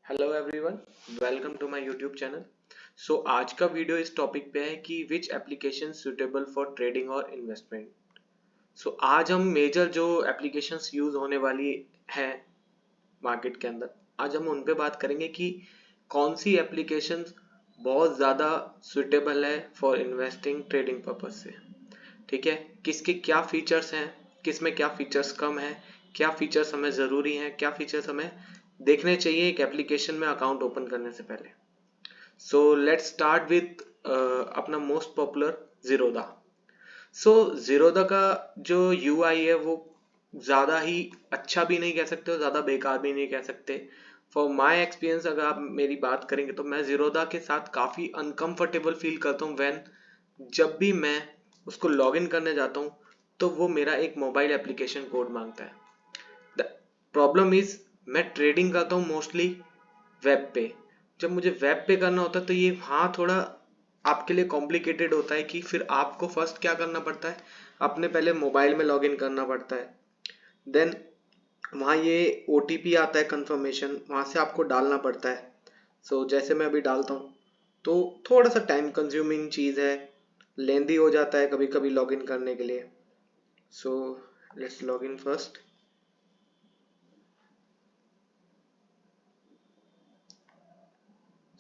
Hello everyone, welcome to my YouTube channel. आज का video इस टॉपिक पे है कि which application suitable for trading और इन्वेस्टमेंट। आज हम मेजर जो एप्लीकेशंस यूज होने वाली है मार्केट के अंदर, आज हम उन पे बात करेंगे कि कौन सी एप्लीकेशंस बहुत ज़्यादा सुटेबल है फॉर इन्वेस्टिंग ट्रेडिंग पर्पज से। ठीक है, किसके क्या फीचर्स हैं, किस में क्या फीचर्स कम है, क्या फीचर्स हमें ज़रूरी हैं, क्या फीचर्स हमें देखने चाहिए एक एप्लीकेशन में अकाउंट ओपन करने से पहले। लेट्स स्टार्ट विथ अपना मोस्ट पॉपुलर जीरोदा। जीरोदा का जो यूआई है वो ज़्यादा ही अच्छा भी नहीं कह सकते और ज़्यादा बेकार भी नहीं कह सकते। फॉर माई एक्सपीरियंस अगर आप मेरी बात करेंगे तो मैं जीरोदा के साथ काफ़ी अनकंफर्टेबल फील करता हूँ व्हेन जब भी मैं उसको लॉगिन करने जाता हूँ तो वो मेरा एक मोबाइल एप्लीकेशन कोड मांगता है। द प्रॉब्लम इज मैं ट्रेडिंग करता हूँ मोस्टली वेब पे। जब मुझे वेब पे करना होता है तो ये हाँ थोड़ा आपके लिए कॉम्प्लिकेटेड होता है कि फिर आपको फर्स्ट क्या करना पड़ता है, अपने पहले मोबाइल में लॉगिन करना पड़ता है। देन वहाँ ये OTP आता है कंफर्मेशन, वहाँ से आपको डालना पड़ता है। जैसे मैं अभी डालता हूँ तो थोड़ा सा टाइम कंज्यूमिंग चीज़ है, लेंदी हो जाता है कभी कभी लॉगिन करने के लिए। Let's login first.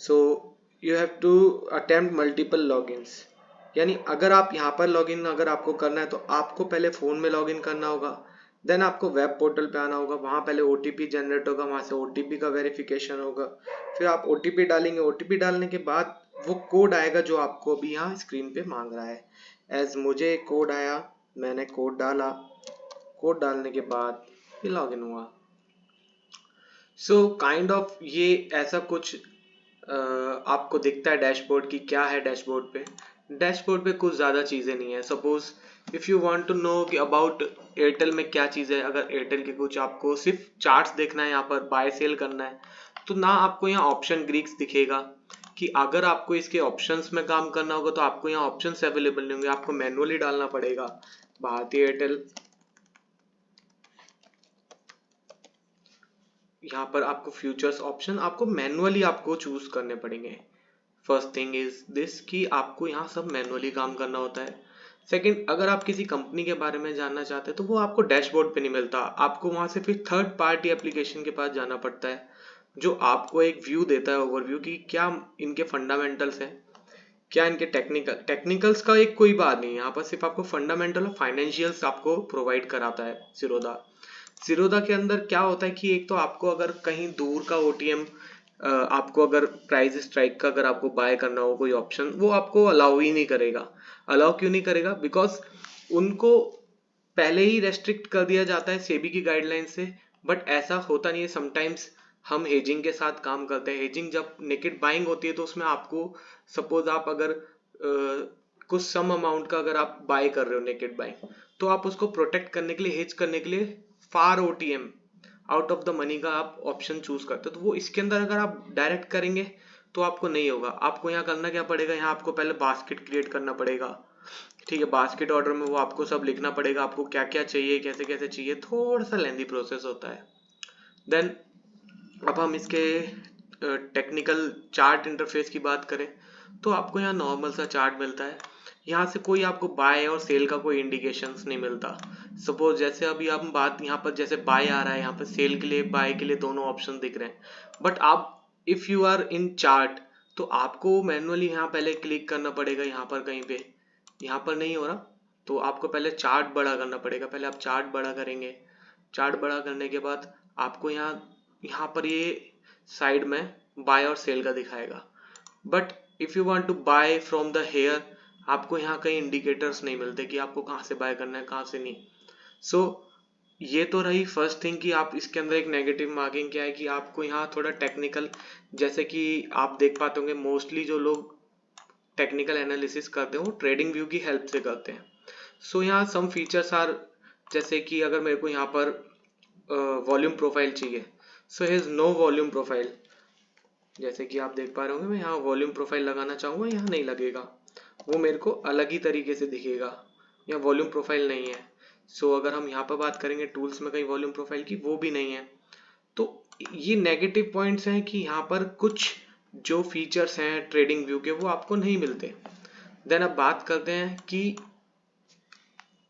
So you have to attempt multiple logins. यानी अगर आप यहाँ पर लॉगिन अगर आपको करना है तो आपको पहले फ़ोन में लॉगिन करना होगा, देन आपको वेब पोर्टल पे आना होगा, वहाँ पहले OTP जनरेट होगा, वहाँ से OTP का वेरिफिकेशन होगा, फिर आप OTP डालेंगे। OTP डालने के बाद वो कोड आएगा जो आपको अभी यहाँ स्क्रीन पे मांग रहा है। एज मुझे कोड आया, मैंने कोड डाला, कोड डालने के बाद फिर लॉगिन हुआ। काइंड ऑफ ये ऐसा कुछ आपको दिखता है डैशबोर्ड की क्या है डैशबोर्ड पे। डैशबोर्ड पे कुछ ज़्यादा चीज़ें नहीं है। Suppose if you want to know कि अबाउट एयरटेल में क्या चीज़ है, अगर एयरटेल के कुछ आपको सिर्फ चार्ट्स देखना है, यहाँ पर बाय सेल करना है, तो ना आपको यहाँ ऑप्शन ग्रीक्स दिखेगा कि अगर आपको इसके ऑप्शंस में काम करना होगा तो आपको यहाँ ऑप्शंस अवेलेबल नहीं होंगे, आपको मैनुअली डालना पड़ेगा भारतीय एयरटेल। यहाँ पर आपको फ्यूचर्स ऑप्शन आपको मैनुअली आपको चूज करने पड़ेंगे। फर्स्ट थिंग इज दिस कि आपको यहाँ सब मैनुअली काम करना होता है। सेकंड, अगर आप किसी कंपनी के बारे में जानना चाहते हैं तो वो आपको डैशबोर्ड पे नहीं मिलता, आपको वहाँ से फिर थर्ड पार्टी एप्लीकेशन के पास जाना पड़ता है जो आपको एक व्यू देता है, ओवरव्यू की क्या इनके फंडामेंटल्स हैं, क्या इनके टेक्निकल्स का एक कोई बात नहीं है, यहाँ पर सिर्फ आपको फंडामेंटल और फाइनेंशियल्स आपको प्रोवाइड कराता है जीरोदा। जीरोदा के अंदर क्या होता है कि एक तो आपको अगर कहीं दूर का OTM आपको अगर प्राइस स्ट्राइक का अगर आपको बाय करना हो कोई ऑप्शन, वो आपको अलाउ ही नहीं करेगा। अलाउ क्यों नहीं करेगा? बिकॉज उनको पहले ही रेस्ट्रिक्ट कर दिया जाता है सेबी की गाइडलाइन से। बट ऐसा होता नहीं है, समटाइम्स हम हेजिंग के साथ काम करते हैं। हेजिंग जब नेकेड बाइंग होती है तो उसमें आपको सपोज आप अगर कुछ सम अमाउंट का अगर आप बाय कर रहे हो नेकेड बाइंग, तो आप उसको प्रोटेक्ट करने के लिए, हेज करने के लिए फार OTM out of the money का आप ऑप्शन चूज करते हो। तो वो इसके अंदर अगर आप डायरेक्ट करेंगे तो आपको नहीं होगा। आपको यहाँ करना क्या पड़ेगा, यहाँ आपको पहले बास्केट क्रिएट करना पड़ेगा। ठीक है, बास्केट ऑर्डर में वो आपको सब लिखना पड़ेगा, आपको क्या क्या चाहिए, कैसे कैसे चाहिए, थोड़ा सा लेंदी प्रोसेस होता है। देन अब हम इसके टेक्निकल चार्ट इंटरफेस की बात करें तो आपको यहाँ नॉर्मल सा चार्ट मिलता है। यहाँ से कोई आपको बाय और सेल का कोई इंडिकेशंस नहीं मिलता। सपोज जैसे अभी हम बात यहाँ पर जैसे बाय आ रहा है, यहाँ पर सेल के लिए बाय के लिए दोनों ऑप्शन दिख रहे हैं। बट आप if you are in chart तो आपको मैनुअली यहाँ पहले क्लिक करना पड़ेगा, यहाँ पर कहीं पे, यहाँ पर नहीं हो रहा तो आपको पहले चार्ट बड़ा करना पड़ेगा। पहले आप चार्ट बड़ा करेंगे, चार्ट बड़ा करने के बाद आपको यहाँ यहाँ पर ये साइड में बाय और सेल का दिखाएगा। But if you want to buy from the here, आपको यहाँ कहीं इंडिकेटर्स नहीं मिलते कि आपको कहाँ से बाय करना है कहाँ से नहीं। ये तो रही फर्स्ट थिंग कि आप इसके अंदर एक नेगेटिव मार्किंग क्या है कि आपको यहाँ थोड़ा टेक्निकल, जैसे कि आप देख पाते होंगे मोस्टली जो लोग टेक्निकल एनालिसिस करते हैं वो ट्रेडिंग व्यू की हेल्प से करते हैं। यहाँ सम फीचर्स आर, जैसे कि अगर मेरे को यहाँ पर वॉल्यूम प्रोफाइल चाहिए, हेज नो वॉल्यूम प्रोफाइल। जैसे कि आप देख पा रहे होंगे मैं यहाँ वॉल्यूम प्रोफाइल लगाना चाहूँगा, यहाँ नहीं लगेगा, वो मेरे को अलग ही तरीके से दिखेगा, यहाँ वॉल्यूम प्रोफाइल नहीं है। अगर हम यहाँ पर बात करेंगे टूल्स में कहीं वॉल्यूम प्रोफाइल की, वो भी नहीं है। तो ये नेगेटिव पॉइंट्स हैं कि यहाँ पर कुछ जो फीचर्स हैं ट्रेडिंग व्यू के वो आपको नहीं मिलते। देन अब बात करते हैं कि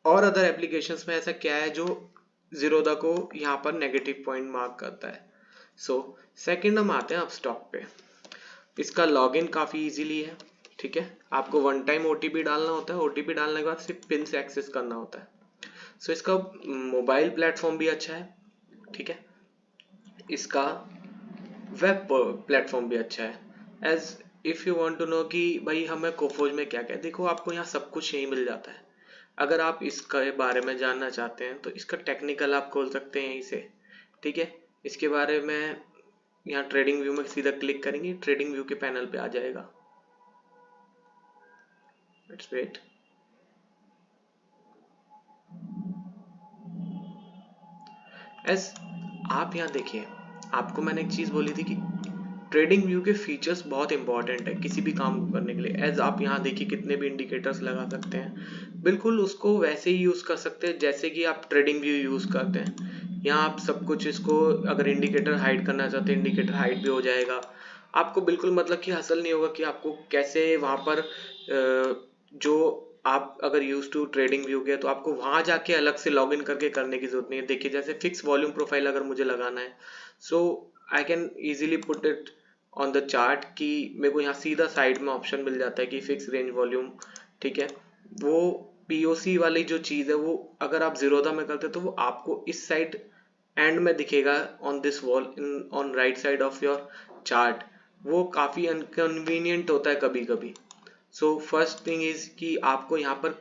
और अदर एप्लीकेशंस में ऐसा क्या है जो जीरोदा को यहाँ पर नेगेटिव पॉइंट मार्क करता है। सो सेकंड हम आते हैं अपस्टॉक पे। इसका लॉगिन काफ़ी इजीली है, ठीक है। आपको वन टाइम ओटीपी डालना होता है, ओटीपी डालने के बाद सिर्फ पिन से एक्सेस करना होता है। सो इसका मोबाइल प्लेटफॉर्म भी अच्छा है, ठीक है। इसका वेब प्लेटफॉर्म भी अच्छा है। As if you want to know कि भाई हमें कोफोज में क्या क्या है, देखो आपको यहाँ सब कुछ यही मिल जाता है। अगर आप इसके बारे में जानना चाहते हैं तो इसका टेक्निकल आप खोल सकते हैं यहीं से, ठीक है। इसके बारे में यहाँ ट्रेडिंग व्यू में सीधा क्लिक करेंगे, ट्रेडिंग व्यू के पैनल पे आ जाएगा। Let's wait. एस आप यहाँ देखिए, आपको मैंने एक चीज बोली थी कि ट्रेडिंग व्यू के फीचर्स बहुत इंपॉर्टेंट है किसी भी काम को करने के लिए। एज आप यहाँ देखिए कितने भी इंडिकेटर्स लगा सकते हैं, बिल्कुल उसको वैसे ही यूज कर सकते हैं जैसे कि आप ट्रेडिंग व्यू यूज करते हैं। यहाँ आप सब कुछ इसको अगर इंडिकेटर हाइड करना चाहते हैं इंडिकेटर हाइड भी हो जाएगा। आपको बिल्कुल मतलब कि हसल नहीं होगा कि आपको कैसे वहां पर जो आप अगर यूज टू ट्रेडिंग व्यू के तो आपको वहां जाके अलग से लॉग इन करके करने की जरूरत नहीं है। देखिए जैसे फिक्स वॉल्यूम प्रोफाइल अगर मुझे लगाना है, so I can easily put it on the chart कि मेरे को यहाँ सीधा साइड में ऑप्शन मिल जाता है कि फिक्स रेंज वॉल्यूम, ठीक है। वो पीओसी वाली जो चीज है वो अगर आप जीरोधा में करते तो वो आपको इस साइड एंड में दिखेगा on this wall in on right side of your chart. वो काफी अनकन्वीनियंट होता है कभी कभी। सो फर्स्ट थिंग इज कि आपको यहाँ पर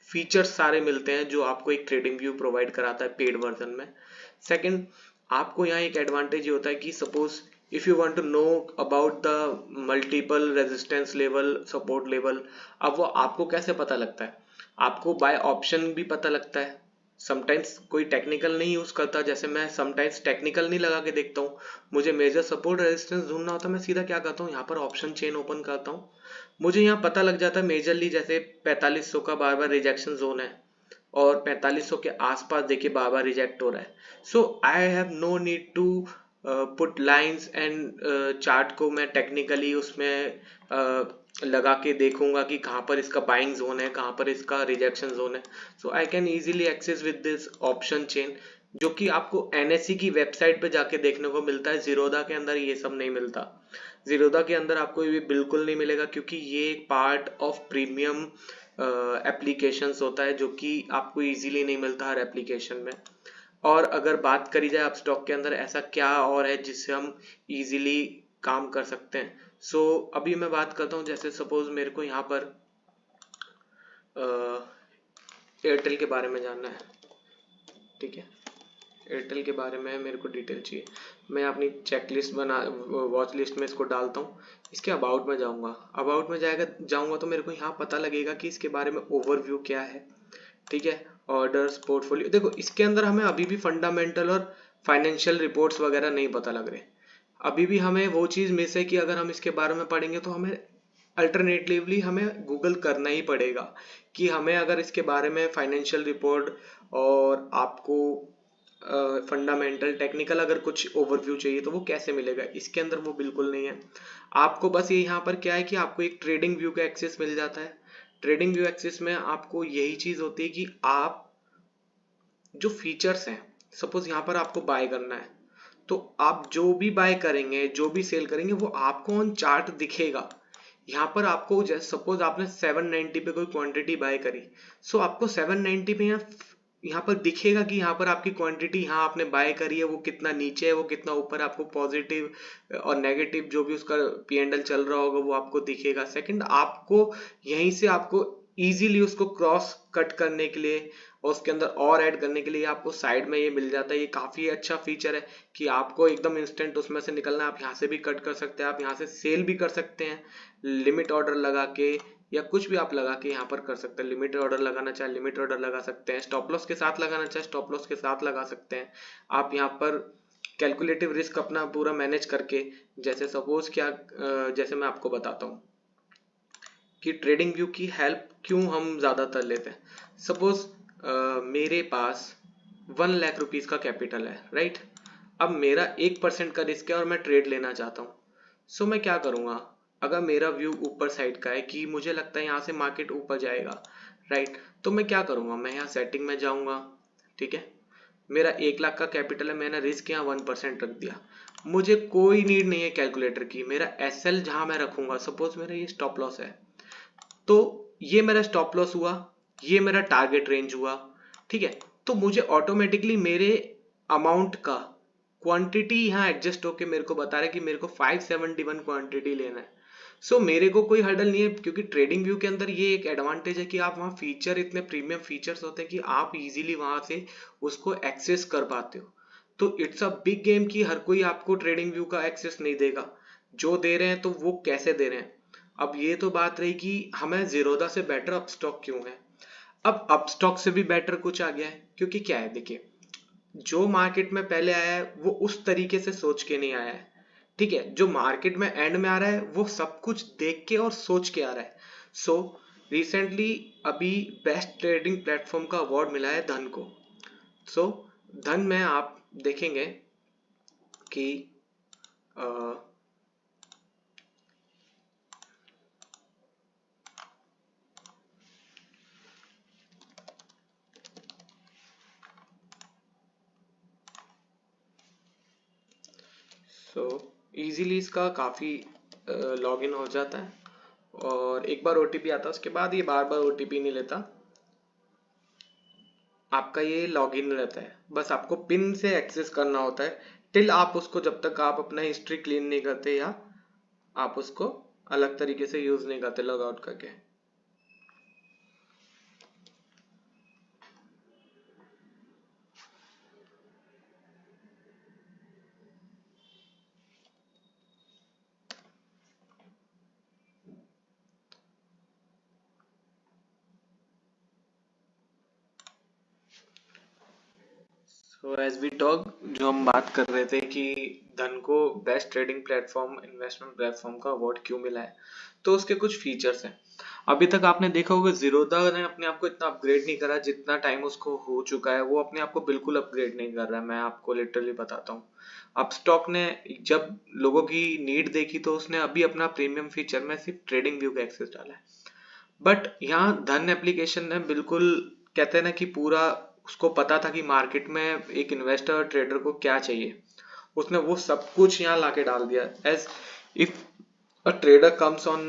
फीचर्स सारे मिलते हैं जो आपको एक ट्रेडिंग व्यू प्रोवाइड कराता है पेड वर्जन में। सेकंड, आपको यहाँ एक एडवांटेज ये होता है कि suppose if you want to know about the multiple resistance level, support level, अब वो आपको कैसे पता लगता है? आपको बाय ऑप्शन भी पता लगता है। समटाइम्स कोई टेक्निकल नहीं यूज करता, जैसे मैं समटाइम्स टेक्निकल नहीं लगा के देखता हूँ, मुझे मेजर सपोर्ट रेजिस्टेंस ढूंढना होता है, मैं सीधा क्या करता हूँ यहाँ पर ऑप्शन चेन ओपन करता हूँ। मुझे यहाँ पता लग जाता है मेजरली जैसे 4500 का बार बार रिजेक्शन जोन है और 4500 के आसपास देखिए बार बार रिजेक्ट हो रहा है। So I have no need to put lines and chart को मैं टेक्निकली उसमें लगा के देखूंगा कि कहाँ पर इसका बाइंग जोन है, कहाँ पर इसका रिजेक्शन जोन है। So I can easily access with this option chain, जो कि आपको एनएससी की वेबसाइट पे जाके देखने को मिलता है। जीरोधा के अंदर ये सब नहीं मिलता। जीरोधा के अंदर आपको ये बिल्कुल नहीं मिलेगा क्योंकि ये एक पार्ट ऑफ प्रीमियम एप्लीकेशंस होता है जो कि आपको इजीली नहीं मिलता हर एप्लीकेशन में। और अगर बात करी जाए अपस्टॉक के अंदर ऐसा क्या और है जिससे हम इजीली काम कर सकते हैं। सो अभी मैं बात करता हूँ, जैसे सपोज मेरे को यहाँ पर एयरटेल के बारे में जानना है, ठीक है। एयरटेल के बारे में मेरे को डिटेल चाहिए, मैं अपनी चेक लिस्ट बना वॉच लिस्ट में इसको डालता हूँ। इसके अबाउट में जाऊँगा, अबाउट में जाऊँगा तो मेरे को यहाँ पता लगेगा कि इसके बारे में ओवरव्यू क्या है, ठीक है। ऑर्डर्स, पोर्टफोलियो, देखो इसके अंदर हमें अभी भी फंडामेंटल और फाइनेंशियल रिपोर्ट्स वगैरह नहीं पता लग रहे। अभी भी हमें वो चीज़ मिस है कि अगर हम इसके बारे में पढ़ेंगे तो हमें अल्टरनेटिवली हमें गूगल करना ही पड़ेगा कि हमें अगर इसके बारे में फाइनेंशियल रिपोर्ट और आपको फंडामेंटल टेक्निकल अगर कुछ ओवरव्यू चाहिए तो वो कैसे मिलेगा। इसके अंदर वो बिल्कुल नहीं है। आपको बस ये यहाँ पर क्या है कि आपको एक ट्रेडिंग व्यू का एक्सेस मिल जाता है। ट्रेडिंग व्यू एक्सेस में आपको यही चीज होती है कि आप जो फीचर्स हैं, सपोज यहाँ पर आपको बाय करना है तो आप जो भी बाय करेंगे जो भी सेल करेंगे वो आपको ऑन चार्ट दिखेगा। यहाँ पर आपको जैसे सपोज आपने 790 पे कोई क्वांटिटी बाय करी, सो आपको 790 पे यहाँ पर दिखेगा कि यहाँ पर आपकी क्वांटिटी यहाँ आपने बाय करी है वो कितना नीचे है वो कितना ऊपर, आपको पॉजिटिव और नेगेटिव जो भी उसका P&L चल रहा होगा वो आपको दिखेगा। सेकंड, आपको यहीं से आपको इजीली उसको क्रॉस कट करने के लिए और उसके अंदर और ऐड करने के लिए आपको साइड में ये मिल जाता है। ये काफी अच्छा फीचर है कि आपको एकदम इंस्टेंट उसमें से निकलना है, आप यहाँ से भी कट कर सकते हैं, आप यहाँ से सेल भी कर सकते हैं लिमिट ऑर्डर लगा के, या कुछ भी आप लगा के यहाँ पर कर सकते हैं। लिमिट ऑर्डर लगाना चाहे लिमिट ऑर्डर लगा सकते हैं, स्टॉप लॉस के साथ लगाना चाहे स्टॉप लॉस के साथ लगा सकते हैं। आप यहाँ पर कैलकुलेटिव रिस्क अपना पूरा मैनेज करके, जैसे सपोज क्या जैसे मैं आपको बताता हूँ कि ट्रेडिंग व्यू की हेल्प क्यों हम ज्यादातर लेते हैं। सपोज मेरे पास 1 लाख रुपीज का कैपिटल है, राइट। अब मेरा 1% का रिस्क है और मैं ट्रेड लेना चाहता हूँ। सो मैं क्या करूँगा, अगर मेरा व्यू ऊपर साइड का है कि मुझे लगता है यहाँ से मार्केट ऊपर जाएगा, राइट, तो मैं क्या करूँगा, मैं यहाँ सेटिंग में जाऊँगा, ठीक है, मेरा 1 लाख का कैपिटल है, मैंने रिस्क यहाँ 1% रख दिया, मुझे कोई नीड नहीं है कैलकुलेटर की, मेरा एस एल जहाँ मैं रखूंगा, सपोज मेरा ये स्टॉप लॉस है, तो ये मेरा स्टॉप लॉस हुआ, ये मेरा टारगेट रेंज हुआ, ठीक है, तो मुझे ऑटोमेटिकली मेरे अमाउंट का क्वांटिटी यहाँ एडजस्ट होके मेरे को बता रहा है कि मेरे को 571 क्वांटिटी लेना है। सो मेरे को कोई हर्डल नहीं है, क्योंकि ट्रेडिंग व्यू के अंदर ये एक एडवांटेज है कि आप वहाँ फीचर, इतने प्रीमियम फीचर्स होते हैं कि आप इजीली वहां से उसको एक्सेस कर पाते हो। तो इट्स अ बिग गेम कि हर कोई आपको ट्रेडिंग व्यू का एक्सेस नहीं देगा, जो दे रहे हैं तो वो कैसे दे रहे हैं। अब ये तो बात रही कि हमें जीरोधा से बेटर अपस्टॉक क्यों है। अब अपस्टॉक से भी बेटर कुछ आ गया है, क्योंकि क्या है, देखिए, जो मार्केट में पहले आया है वो उस तरीके से सोच के नहीं आया है, ठीक है, जो मार्केट में एंड में आ रहा है वो सब कुछ देख के और सोच के आ रहा है। सो रिसेंटली अभी बेस्ट ट्रेडिंग प्लेटफॉर्म का अवार्ड मिला है धन को। सो धन में आप देखेंगे कि सो इजीली इसका काफ़ी लॉगिन हो जाता है, और एक बार ओटीपी आता है उसके बाद ये बार बार ओटीपी नहीं लेता, आपका ये लॉगिन रहता है, बस आपको पिन से एक्सेस करना होता है, टिल आप उसको, जब तक आप अपना हिस्ट्री क्लीन नहीं करते या आप उसको अलग तरीके से यूज नहीं करते लॉग आउट करके। सो एज वी टॉक, जो हम बात कर रहे थे कि धन को best trading platform, investment platform का अवार्ड क्यों मिला है, तो उसके कुछ फीचर्स हैं। अभी तक आपने देखा होगा जीरोधा ने अपने आप को इतना अपग्रेड नहीं करा, जितना टाइम उसको हो चुका है वो अपने आप को बिल्कुल अपग्रेड नहीं कर रहा है, मैं आपको लिटरली बताता हूँ। अपस्टॉक ने जब लोगों की नीड देखी तो उसने अभी अपना प्रीमियम फीचर में सिर्फ ट्रेडिंग व्यू का एक्सेस डाला है, बट यहाँ धन एप्लीकेशन ने बिल्कुल, कहते हैं ना कि पूरा, उसको पता था कि मार्केट में एक इन्वेस्टर ट्रेडर को क्या चाहिए, उसने वो सब कुछ यहाँ लाके डाल दिया। As if a trader comes on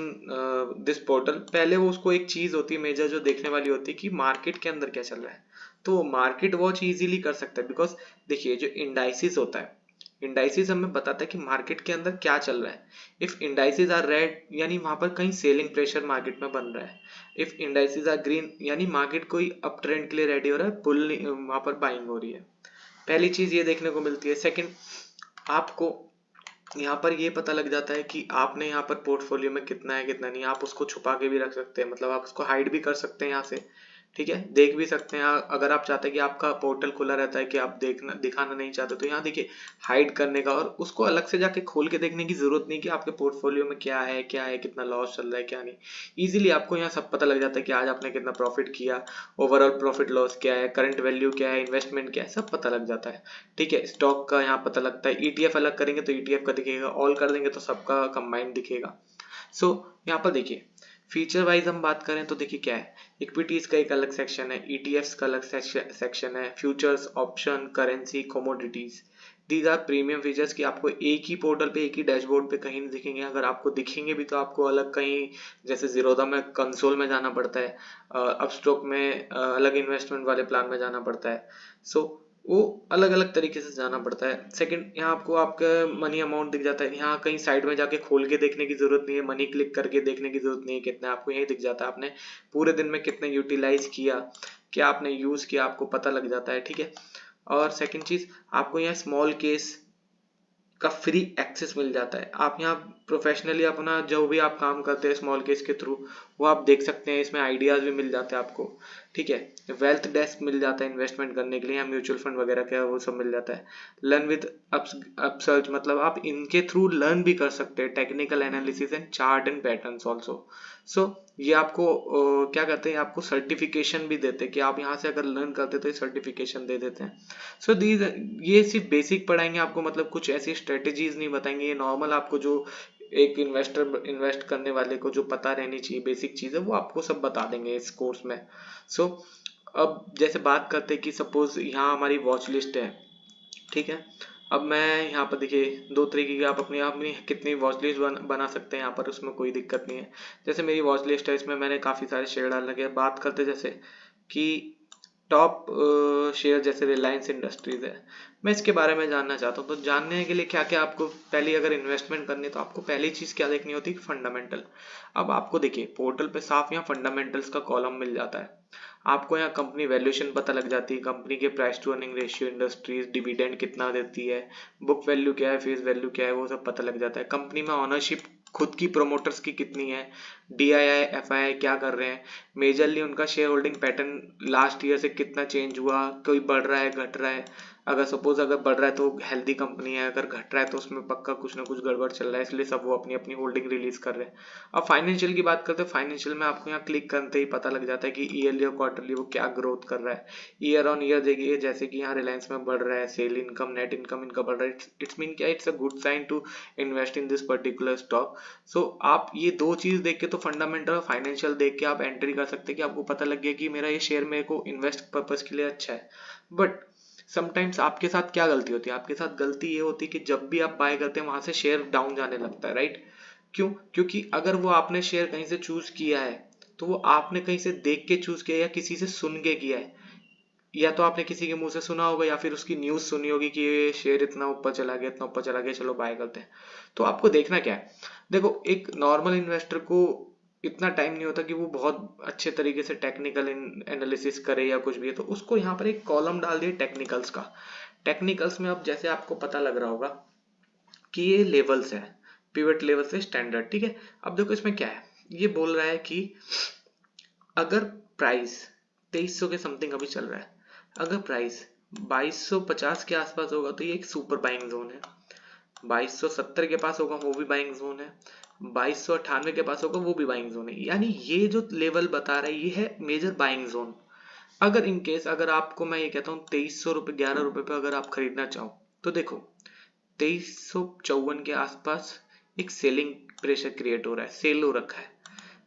this portal, पहले वो, उसको एक चीज होती है मेजर जो देखने वाली होती है कि मार्केट के अंदर क्या चल रहा है, तो मार्केट वॉच इजीली कर सकता है, बिकॉज देखिए जो इंडाइसिस होता है, इंडाइसिस हमें बताता है कि मार्केट के अंदर क्या चल रहा है। इफ इंडाइसिस आर रेड यानी वहां पर कहीं सेलिंग प्रेशर मार्केट में बन रहा है, इफ इंडाइसिस आर ग्रीन यानी मार्केट कोई अप ट्रेंड के लिए रेडी हो रहा है, बुल वहां पर बाइंग हो रही है। पहली चीज ये देखने को मिलती है। सेकंड, आपको यहाँ पर ये पता लग जाता है कि आपने यहाँ पर पोर्टफोलियो में कितना है कितना नहीं, आप उसको छुपा के भी रख सकते हैं, मतलब आप उसको हाइड भी कर सकते हैं यहाँ से, ठीक है, देख भी सकते हैं। अगर आप चाहते हैं कि आपका पोर्टल खुला रहता है कि आप देखना दिखाना नहीं चाहते, तो यहाँ देखिए हाइड करने का, और उसको अलग से जाके खोल के देखने की जरूरत नहीं कि आपके पोर्टफोलियो में क्या है, कितना लॉस चल रहा है क्या नहीं। इजीली आपको यहाँ सब पता लग जाता है कि आज आपने कितना प्रॉफिट किया, ओवरऑल प्रॉफिट लॉस क्या है, करंट वैल्यू क्या है, इन्वेस्टमेंट क्या है, सब पता लग जाता है, ठीक है। स्टॉक का यहाँ पता लगता है, ईटीएफ अलग करेंगे तो ईटीएफ का दिखेगा, ऑल कर देंगे तो सबका कंबाइंड दिखेगा। सो यहाँ पर देखिए फीचर वाइज हम बात करें तो देखिए क्या है, इक्विटीज का एक अलग सेक्शन है, ईटीएफ्स का अलग सेक्शन है, futures, option, currency, commodities, these are premium features कि आपको एक ही पोर्टल पे, एक ही डैशबोर्ड पे कहीं नहीं दिखेंगे। अगर आपको दिखेंगे भी तो आपको अलग कहीं, जैसे जीरोधा में कंसोल में जाना पड़ता है, अपस्टॉक में अलग इन्वेस्टमेंट वाले प्लान में जाना पड़ता है। सो वो अलग अलग तरीके से जाना पड़ता है। सेकंड, यहाँ आपको आपका मनी अमाउंट दिख जाता है, यहाँ कहीं साइड में जाके खोल के देखने की जरूरत नहीं है, मनी क्लिक करके देखने की जरूरत नहीं है कितना, आपको यही दिख जाता है आपने पूरे दिन में कितने यूटिलाइज किया, क्या आपने यूज किया, आपको पता लग जाता है, ठीक है। और सेकंड चीज, आपको यहाँ स्मॉल केस का फ्री एक्सेस मिल जाता है, आप यहाँ प्रोफेशनली अपना जो भी आप काम करते हैं स्मॉल केस के थ्रू वो आप देख सकते हैं, इसमें आइडियाज भी मिल जाते हैं आपको, ठीक है। वेल्थ डेस्क मिल जाता है इन्वेस्टमेंट करने के लिए, यहाँ म्यूचुअल फंड वगैरह क्या है वो सब मिल जाता है। लर्न विद अपसर्च, मतलब आप इनके थ्रू लर्न भी कर सकते हैं technical analysis and chart and patterns also. So ये आपको क्या कहते हैं, आपको सर्टिफिकेशन भी देते हैं कि आप यहाँ से अगर लर्न करते तो ये सर्टिफिकेशन दे देते हैं। सो दीज ये सिर्फ बेसिक पढ़ाएंगे आपको, मतलब कुछ ऐसी स्ट्रेटेजीज नहीं बताएंगे, ये नॉर्मल आपको जो एक इन्वेस्टर इन्वेस्ट करने वाले को जो पता रहनी चाहिए बेसिक चीज़ है वो आपको सब बता देंगे इस कोर्स में। सो अब जैसे बात करते हैं कि सपोज यहाँ हमारी वॉच लिस्ट है, ठीक है। अब मैं यहाँ पर देखिए दो तरीके की आप अपनी कितनी वॉच लिस्ट बना सकते हैं यहाँ पर, उसमें कोई दिक्कत नहीं है। जैसे मेरी वॉच लिस्ट है, इसमें मैंने काफ़ी सारे शेयर डाल लगे। बात करते जैसे कि टॉप शेयर जैसे रिलायंस इंडस्ट्रीज है, मैं इसके बारे में जानना चाहता हूँ। तो जानने के लिए क्या क्या आपको पहले अगर इन्वेस्टमेंट करनी है तो आपको पहली चीज़ क्या देखनी होती है, फंडामेंटल। अब आपको देखिए पोर्टल पे साफ यहाँ फंडामेंटल्स का कॉलम मिल जाता है। आपको यहाँ कंपनी वैल्यूएशन पता लग जाती है, कंपनी के price to earning ratio, industries, dividend कितना देती है, बुक वैल्यू क्या है, फेस वैल्यू क्या है, वो सब पता लग जाता है। कंपनी में ऑनरशिप खुद की प्रोमोटर्स की कितनी है, DII FII क्या कर रहे हैं, मेजरली उनका share holding pattern last year से कितना चेंज हुआ, कोई बढ़ रहा है घट रहा है। अगर सपोज अगर बढ़ रहा है तो हेल्दी कंपनी है, अगर घट रहा है तो उसमें पक्का कुछ ना कुछ गड़बड़ चल रहा है, इसलिए सब वो अपनी अपनी होल्डिंग रिलीज कर रहे हैं। अब फाइनेंशियल की बात करते हैं, फाइनेंशियल में आपको यहाँ क्लिक करते ही पता लग जाता है कि ईयरली और क्वार्टरली वो क्या ग्रोथ कर रहा है। ईयर ऑन ईयर देखिए जैसे कि यहाँ रिलायंस में बढ़ रहा है, सेल इनकम नेट इनकम इनका बढ़ रहा है, इट्स मीन क्या, it's a good sign to invest in this particular stock. So आप ये दो चीज देख के, तो फंडामेंटल और फाइनेंशियल देख के आप एंट्री कर सकते हैं कि आपको पता लग गया कि मेरा ये शेयर मेरे को इन्वेस्ट पर्पज के लिए अच्छा है। बट समटाइम्स आपके साथ क्या गलती होती है, आपके साथ गलती ये होती है कि जब भी आप बाय करते हैं वहां से शेयर डाउन जाने लगता है, राइट। क्यों? क्योंकि अगर वो आपने शेयर कहीं से चूज किया है तो वो आपने कहीं से देख के चूज किया या किसी से सुन के किया है। या तो आपने किसी के मुंह से सुना होगा या फिर उसकी न्यूज सुनी होगी कि ये शेयर इतना ऊपर चला गया, इतना ऊपर चला गया, चलो बाय करते हैं। तो आपको देखना क्या है, देखो एक नॉर्मल इन्वेस्टर को इतना टाइम नहीं होता कि वो बहुत अच्छे तरीके से टेक्निकल एनालिसिस करे या कुछ भी है, तो उसको यहाँ पर एक कॉलम डाल दिए टेक्निकल्स का। टेक्निकल्स में अब जैसे आपको पता लग रहा होगा कि ये लेवल्स है, पिवट लेवल से स्टैंडर्ड, ठीक है। अब देखो इसमें क्या है, ये बोल रहा है कि अगर प्राइस 2300 के समथिंग अभी चल रहा है, अगर प्राइस 2250 के आसपास होगा तो ये एक सुपर बाइंग जोन है, 2270 के पास होगा वो भी बाइंग जोन है, 2298 के पास होगा वो भी बाइंग जोन है। यानी ये जो लेवल बता रहा है ये है मेजर बाइंग जोन। अगर इन केस अगर आपको मैं ये कहता हूँ 2300 रुपये 11 रुपये पे अगर आप खरीदना चाहो तो देखो 2354 के आसपास एक सेलिंग प्रेशर क्रिएट हो रहा है, सेल हो रखा है,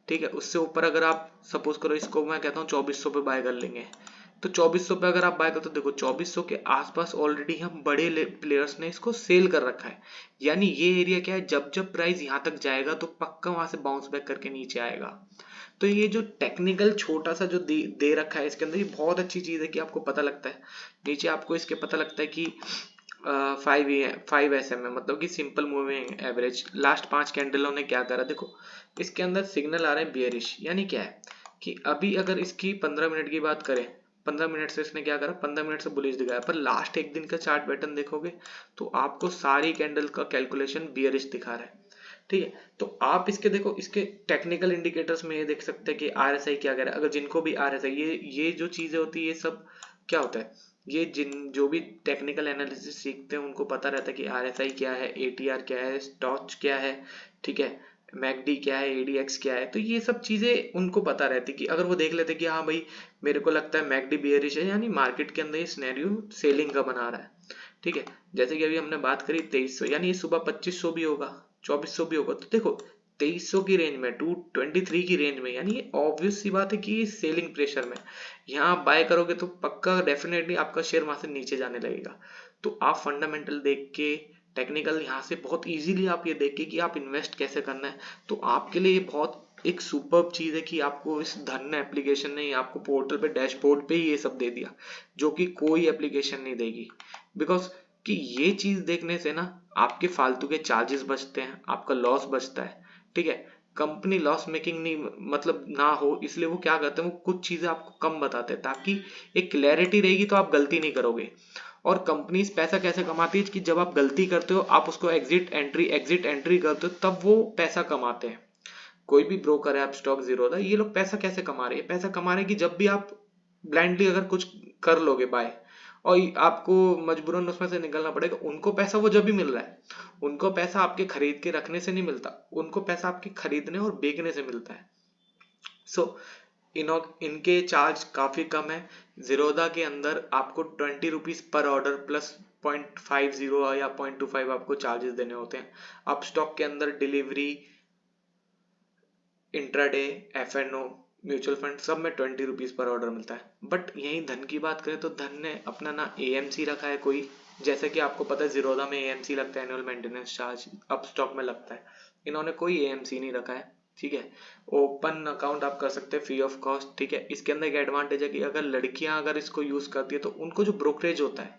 ठीक है। उससे ऊपर अगर आप सपोज करो इसको मैं कहता हूँ 2400 पे बाय कर लेंगे, तो 2400 पे अगर आप बाय करते हो देखो 2400 के आसपास ऑलरेडी हम बड़े प्लेयर्स ने इसको सेल कर रखा है। यानी ये एरिया क्या है, जब जब प्राइस यहाँ तक जाएगा तो पक्का वहां से बाउंस बैक करके नीचे आएगा। तो ये जो टेक्निकल छोटा सा जो दे रखा है इसके अंदर, ये बहुत अच्छी चीज है कि आपको पता लगता है। नीचे आपको इसके पता लगता है कि 5 SM है, मतलब कि सिंपल मूविंग एवरेज, लास्ट 5 कैंडलों ने क्या करा देखो। इसके अंदर सिग्नल आ रहे हैं बियरिश, यानी क्या है कि अभी अगर इसकी 15 मिनट की बात करें, 15 मिनट से इसने क्या करा, 15 मिनट से बुलिश दिखाया, पर लास्ट एक दिन का चार्ट पैटर्न देखोगे तो आपको सारी कैंडल का कैलकुलेशन बियरिश दिखा रहा है, ठीक है। तो आप इसके देखो इसके टेक्निकल इंडिकेटर्स में ये देख सकते हैं कि RSI क्या कह रहा है। अगर जिनको भी RSI ये जो चीजें होती है ये सब क्या होता है, ये जिन जो भी टेक्निकल एनालिसिस सीखते हैं उनको पता रहता है कि RSI क्या है, ATR क्या है, स्टॉच क्या है, ठीक है, मैकडी क्या है, ADX क्या है। तो ये सब चीजें उनको पता रहती कि अगर वो देख लेते कि हाँ भाई मेरे को लगता है मैकडी बियरिश है, यानी मार्केट के अंदर ये सिनेरियो सेलिंग का बना रहा है, ठीक है। जैसे कि अभी हमने बात करी 2300, यानी ये सुबह 2500 भी होगा, 2400 भी होगा, तो देखो 2300 की रेंज में 223 की रेंज में, यानी ये ऑब्वियस सी बात है कि सेलिंग प्रेशर में यहाँ आप बाय करोगे तो पक्का डेफिनेटली आपका शेयर वहां से नीचे जाने लगेगा। तो आप फंडामेंटल देख के, टेक्निकल यहाँ से बहुत इजीली आप ये देख के कि आप इन्वेस्ट कैसे करना है, तो आपके लिए ये बहुत एक सुपर्ब चीज है कि आपको इस धन एप्लीकेशन ने आपको पोर्टल पे डैशबोर्ड पे ही ये सब दे दिया, जो कि कोई एप्लीकेशन नहीं देगी। बिकॉज कि ये चीज देखने से ना आपके फालतू के चार्जेस बचते हैं, आपका लॉस बचता है, ठीक है। कंपनी लॉस मेकिंग नहीं मतलब ना हो, इसलिए वो क्या करते हैं, वो कुछ चीजें आपको कम बताते हैं ताकि एक क्लैरिटी रहेगी तो आप गलती नहीं करोगे। और कंपनीज पैसा कैसे कमाती है कि जब आप गलती करते हो आप उसको एग्जिट एंट्री करते हो तब वो पैसा कमाते हैं। कोई भी ब्रोकर है, आप स्टॉक जीरो था, ये लोग पैसा कैसे कमा रहे हैं, पैसा कमा रहे हैं कि जब भी आप ब्लाइंडली अगर कुछ कर लोगे बाय और आपको मजबूरन उसमें से निकलना पड़ेगा, उनको पैसा वो जब भी मिल रहा है, उनको पैसा आपके खरीद के रखने से नहीं मिलता, उनको पैसा आपके खरीदने और बेचने से मिलता है। सो इनके चार्ज काफी कम है। जीरोधा के अंदर आपको 20 रुपीज पर ऑर्डर प्लस 0.50 या 0.25 आपको चार्जेस देने होते हैं। अपस्टॉक के अंदर delivery, intraday, FNO, mutual fund सब में 20 रुपीज पर ऑर्डर मिलता है। बट यही धन की बात करें तो धन ने अपना ना एएमसी रखा है कोई, जैसे कि आपको पता है जीरोधा में एएमसी लगता है, एनुअल मेंटेनेंस चार्ज, अपस्टॉक में लगता है। इन्होंने कोई एएमसी नहीं रखा है, ठीक है। ओपन अकाउंट आप कर सकते हैं फ्री ऑफ कॉस्ट, ठीक है। इसके अंदर एक एडवांटेज है कि अगर लड़कियां अगर इसको यूज करती है तो उनको जो ब्रोकरेज होता है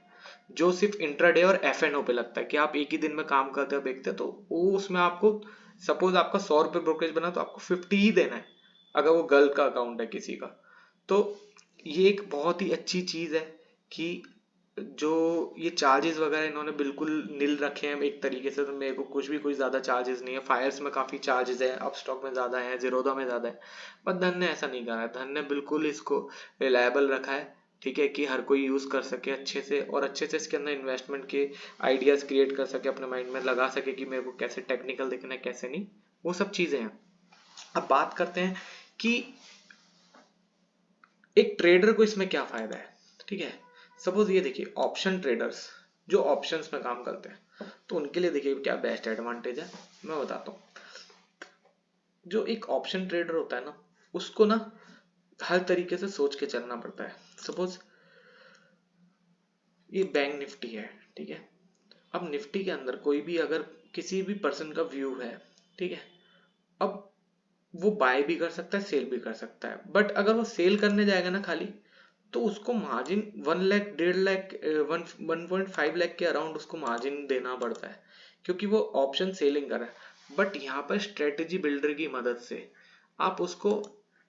जो सिर्फ इंट्राडे और एफएनओ पे लगता है कि आप एक ही दिन में काम करते हो बेचते हो, तो वो उसमें आपको सपोज आपका 100 रुपये ब्रोकरेज बना तो आपको 50 ही देना है अगर वो गर्ल का अकाउंट है किसी का। तो ये एक बहुत ही अच्छी चीज है कि जो ये चार्जेस वगैरह इन्होंने बिल्कुल नील रखे हैं एक तरीके से। तो मेरे को कुछ भी कोई ज्यादा चार्जेस नहीं है। फायर्स में काफी चार्जेस है, अपस्टॉक में ज्यादा है, जीरोधा में ज्यादा है, पर धन ने ऐसा नहीं करा है। धन ने बिल्कुल इसको रिलायबल रखा है, ठीक है, कि हर कोई यूज कर सके अच्छे से, और अच्छे से इसके अंदर इन्वेस्टमेंट के आइडियाज क्रिएट कर सके, अपने माइंड में लगा सके कि मेरे को कैसे टेक्निकल देखना है कैसे नहीं, वो सब चीजें हैं। अब बात करते हैं कि एक ट्रेडर को इसमें क्या फायदा है, ठीक है। सपोज ये देखिए ऑप्शन ट्रेडर्स जो ऑप्शंस में काम करते हैं तो उनके लिए देखिए क्या बेस्ट एडवांटेज है, मैं बताता हूँ। जो एक ऑप्शन ट्रेडर होता है ना, उसको ना हर तरीके से सोच के चलना पड़ता है। सपोज ये बैंक निफ्टी है, ठीक है। अब निफ्टी के अंदर कोई भी अगर किसी भी पर्सन का व्यू है, ठीक है, अब वो बाय भी कर सकता है सेल भी कर सकता है, बट अगर वो सेल करने जाएगा ना खाली, तो उसको मार्जिन 1 लाख 1.5 लाख 1.5 लाख के अराउंड उसको मार्जिन देना पड़ता है, क्योंकि वो ऑप्शन सेलिंग कर रहा है। बट यहाँ पर स्ट्रेटेजी बिल्डर की मदद से आप उसको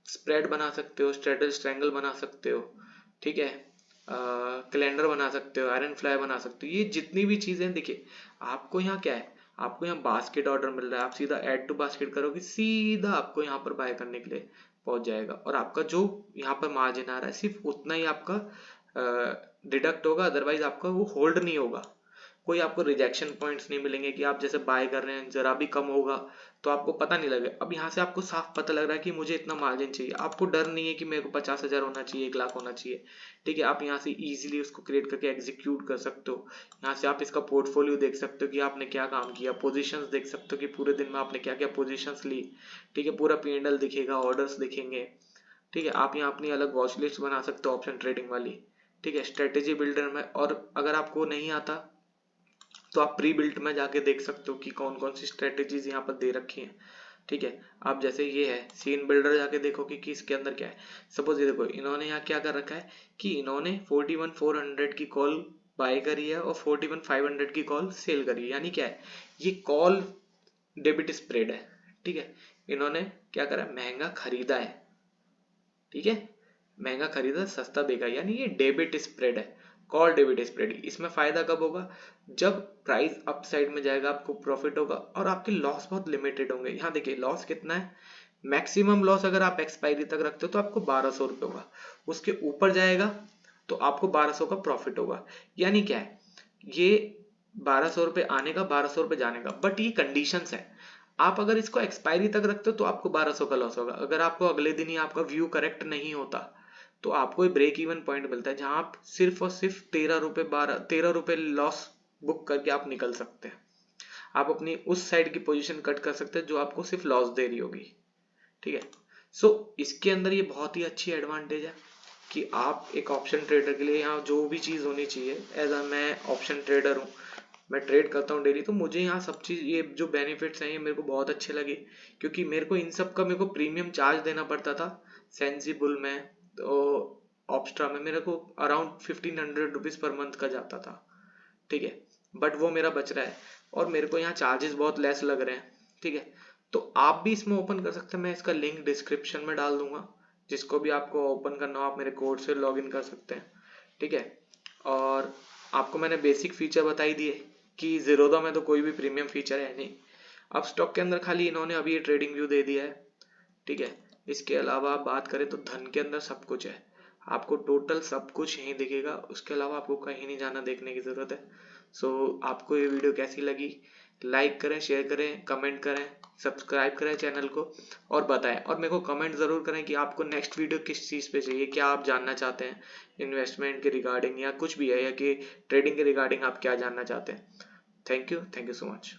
स्प्रेड बना सकते हो, स्ट्रेटल ट्रायंगल बना सकते हो, ठीक है, कैलेंडर बना सकते हो, आयरन फ्लाई बना सकते हो। ये जितनी भी चीजें देखिए, आपको यहाँ क्या है, आपको यहाँ बास्केट ऑर्डर मिल रहा है, आप सीधा ऐड टू बास्केट करोगे, सीधा आपको यहाँ पर बाय करने के लिए पहुंच जाएगा, और आपका जो यहाँ पर मार्जिन आ रहा है सिर्फ उतना ही आपका डिडक्ट होगा, अदरवाइज आपका वो होल्ड नहीं होगा। कोई आपको रिजेक्शन पॉइंट्स नहीं मिलेंगे कि आप जैसे बाय कर रहे हैं जरा भी कम होगा तो आपको पता नहीं लगेगा। अब यहाँ से आपको साफ पता लग रहा है कि मुझे इतना मार्जिन चाहिए, आपको डर नहीं है कि मेरे को 50,000 होना चाहिए, 1 लाख होना चाहिए, ठीक है। आप यहाँ से इजीली उसको क्रिएट करके एग्जीक्यूट कर सकते हो। यहाँ से आप इसका पोर्टफोलियो देख सकते हो कि आपने क्या काम किया, पोजीशंस देख सकते हो कि पूरे दिन में आपने क्या क्या पोजीशंस ली, ठीक है। पूरा P&L दिखेगा, ऑर्डर्स दिखेंगे, ठीक है। आप यहाँ अपनी अलग वॉच लिस्ट बना सकते हो ऑप्शन ट्रेडिंग वाली, ठीक है, स्ट्रेटेजी बिल्डर में। और अगर आपको नहीं आता तो आप प्री बिल्ट में जाके देख सकते हो कि कौन कौन सी स्ट्रेटेजीज यहाँ पर दे रखी हैं, ठीक है। आप जैसे ये है सीन बिल्डर जाके देखो कि इसके अंदर क्या है। सपोज ये देखो इन्होंने यहाँ क्या कर रखा है कि इन्होंने 41,400 की कॉल बाय करी है और 41,500 की कॉल सेल करी है। यानी क्या है, ये कॉल डेबिट स्प्रेड है, ठीक है। इन्होंने क्या करा, महंगा खरीदा है, ठीक है, महंगा खरीदा सस्ता बेचा, यानी ये डेबिट स्प्रेड है, कॉल डेबिट स्प्रेड। इसमें फायदा कब होगा, जब प्राइस अप साइड में जाएगा आपको प्रॉफिट होगा, और आपके लॉस बहुत लिमिटेड होंगे। यहाँ देखिए लॉस कितना है, मैक्सिमम लॉस अगर आप एक्सपायरी तक रखते हो तो आपको 1,200 रुपये होगा, उसके ऊपर जाएगा तो आपको 1,200 का प्रॉफिट होगा। यानी क्या है, ये 1,200 रुपये आने का 1,200 रुपये जाने का, बट ये कंडीशंस है। आप अगर इसको एक्सपायरी तक रखते हो तो आपको 1,200 का लॉस होगा। अगर आपको अगले दिन ही आपका व्यू करेक्ट नहीं होता तो आपको ब्रेक इवन पॉइंट मिलता है जहां आप सिर्फ और सिर्फ 13 रुपये लॉस बुक करके आप निकल सकते हैं। आप अपनी उस साइड की पोजीशन कट कर सकते हैं जो आपको सिर्फ लॉस दे रही होगी, ठीक है। सो इसके अंदर ये बहुत ही अच्छी एडवांटेज है कि आप एक ऑप्शन ट्रेडर के लिए यहाँ जो भी चीज होनी चाहिए, एज अ मैं ऑप्शन ट्रेडर हूँ, मैं ट्रेड करता हूँ डेली, तो मुझे यहाँ सब चीज ये जो बेनिफिट्स हैं ये मेरे को बहुत अच्छे लगे, क्योंकि मेरे को इन सब का मेरे को प्रीमियम चार्ज देना पड़ता था सेंसिबल में, तो ऑप्स्ट्रा में मेरे को अराउंड 1,500 रुपीज पर मंथ का जाता था, ठीक है। बट वो मेरा बच रहा है और मेरे को यहाँ चार्जेस बहुत लेस लग रहे हैं, ठीक है। तो आप भी इसमें ओपन कर सकते हैं, मैं इसका लिंक डिस्क्रिप्शन में डाल दूंगा, जिसको भी आपको ओपन करना हो आप मेरे कोड से लॉग इन कर सकते हैं, ठीक है। और आपको मैंने बेसिक फीचर बताई दिए कि जीरोधा में तो कोई भी प्रीमियम फीचर है नहीं। अब स्टॉक के अंदर खाली इन्होंने अभी ये ट्रेडिंग व्यू दे दिया है, ठीक है। इसके अलावा आप बात करें तो धन के अंदर सब कुछ है, आपको टोटल सब कुछ यहीं दिखेगा, उसके अलावा आपको कहीं नहीं जाना देखने की जरूरत है। सो आपको ये वीडियो कैसी लगी, लाइक करें, शेयर करें, कमेंट करें, सब्सक्राइब करें चैनल को और बताएं। और मेरे को कमेंट ज़रूर करें कि आपको नेक्स्ट वीडियो किस चीज़ पे चाहिए, क्या आप जानना चाहते हैं इन्वेस्टमेंट के रिगार्डिंग या कुछ भी है, या कि ट्रेडिंग के रिगार्डिंग आप क्या जानना चाहते हैं। Thank you so much.